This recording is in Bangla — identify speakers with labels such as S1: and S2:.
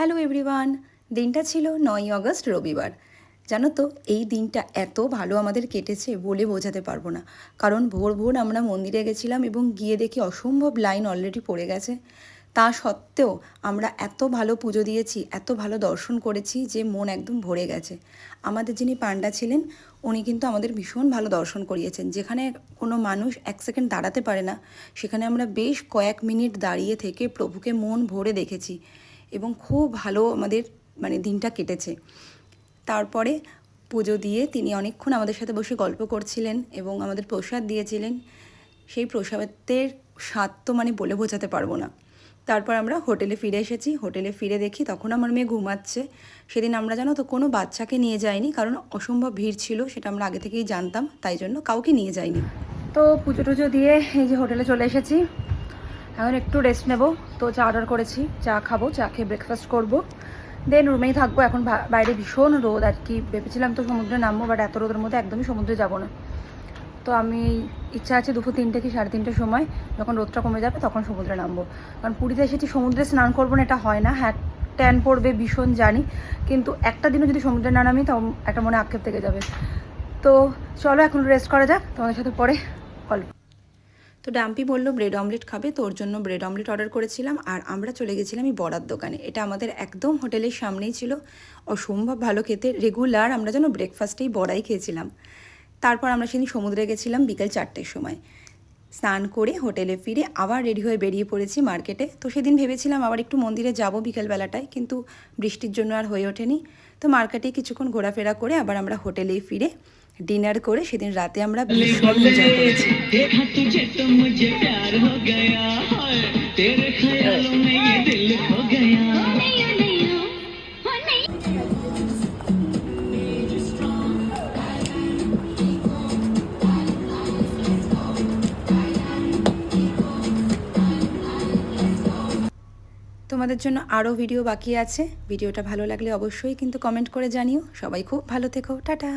S1: Hello everyone. দিনটা ছিল 9ই আগস্ট রবিবার। জানো তো এই দিনটা এত ভালো আমাদের কেটেছে বলে বোঝাতে পারবো না। কারণ ভোর ভোর আমরা মন্দিরে গেছিলাম এবং গিয়ে দেখি অসম্ভব লাইন অলরেডি পড়ে গেছে। তা সত্ত্বেও আমরা এত ভালো পুজো দিয়েছি, এত ভালো দর্শন করেছি যে মন একদম ভরে গেছে। আমাদের যিনি পান্ডা ছিলেন উনি কিন্তু আমাদের ভীষণ ভালো দর্শন করিয়েছেন। যেখানে কোনো মানুষ এক সেকেন্ড দাঁড়াতে পারে না, সেখানে আমরা বেশ কয়েক মিনিট দাঁড়িয়ে থেকে প্রভুকে মন ভরে দেখেছি এবং খুব ভালো আমাদের দিনটা কেটেছে। তারপরে পুজো দিয়ে তিনি অনেকক্ষণ আমাদের সাথে বসে গল্প করছিলেন এবং আমাদের প্রসাদ দিয়েছিলেন। সেই প্রসাদের স্বাদ তো বলে বোঝাতে পারবো না। তারপর আমরা হোটেলে ফিরে এসেছি। হোটেলে ফিরে দেখি তখন আমার মেয়ে ঘুমাচ্ছে। সেদিন আমরা জানো তো কোনো বাচ্চাকে নিয়ে যাইনি, কারণ অসম্ভব ভিড় ছিল, সেটা আমরা আগে থেকেই জানতাম, তাই জন্য কাউকে নিয়ে যাইনি। তো পুজো টুজো দিয়ে এই যে হোটেলে চলে এসেছি। এখন একটু রেস্ট নেব। তো চা অর্ডার করেছি, চা খাবো, চা খেয়ে ব্রেকফাস্ট করবো, দেন রুমেই থাকবো। এখন বাইরে ভীষণ রোদ আর কি। ভেবেছিলাম তো সমুদ্রে নামবো, বাট এত রোদের মধ্যে একদমই সমুদ্রে যাব না। তো আমি ইচ্ছা আছে দুপুর 3টে কি 3:30টার সময় যখন রোদটা কমে যাবে তখন সমুদ্রে নামবো। কারণ পুরীতে এসেছি, সমুদ্রে স্নান করবো না এটা হয় না। হ্যাঁ, ট্যান পড়বে ভীষণ জানি, কিন্তু একটা দিনও যদি সমুদ্রে না নামি তাও একটা মনে আক্ষেপ থেকে যাবে। তো চলো এখন রেস্ট করা যাক, তোমাদের সাথে পরে গল্প। তো ডাম্পি বললো ব্রেড অমলেট খাবে, তো ওর জন্য ব্রেড অমলেট অর্ডার করেছিলাম। আর আমরা চলে গেছিলাম এই বড়ার দোকানে। এটা আমাদের একদম হোটেলের সামনেই ছিল, অসম্ভব ভালো খেতে। রেগুলার আমরা যেন ব্রেকফাস্টেই বড়াই খেয়েছিলাম। তারপর আমরা সেদিন সমুদ্রে গেছিলাম বিকেল 4টের সময়। স্নান করে হোটেলে ফিরে আবার রেডি হয়ে বেরিয়ে পড়েছি মার্কেটে। তো সেদিন ভেবেছিলাম আবার একটু মন্দিরে যাব বিকেলবেলাটায়, কিন্তু বৃষ্টির জন্য আর হয়ে ওঠেনি। তো মার্কেটে কিছুক্ষণ ঘোরাফেরা করে আবার আমরা হোটেলেই ফিরে ডিনার করে সেদিন রাতে আমরা ভীষণ এনজয় করেছি। তোমাদের জন্য আরও ভিডিও বাকি আছে। ভিডিওটা ভালো লাগলে অবশ্যই কিন্তু কমেন্ট করে জানিও। সবাই খুব ভালো থেকো, টাটা।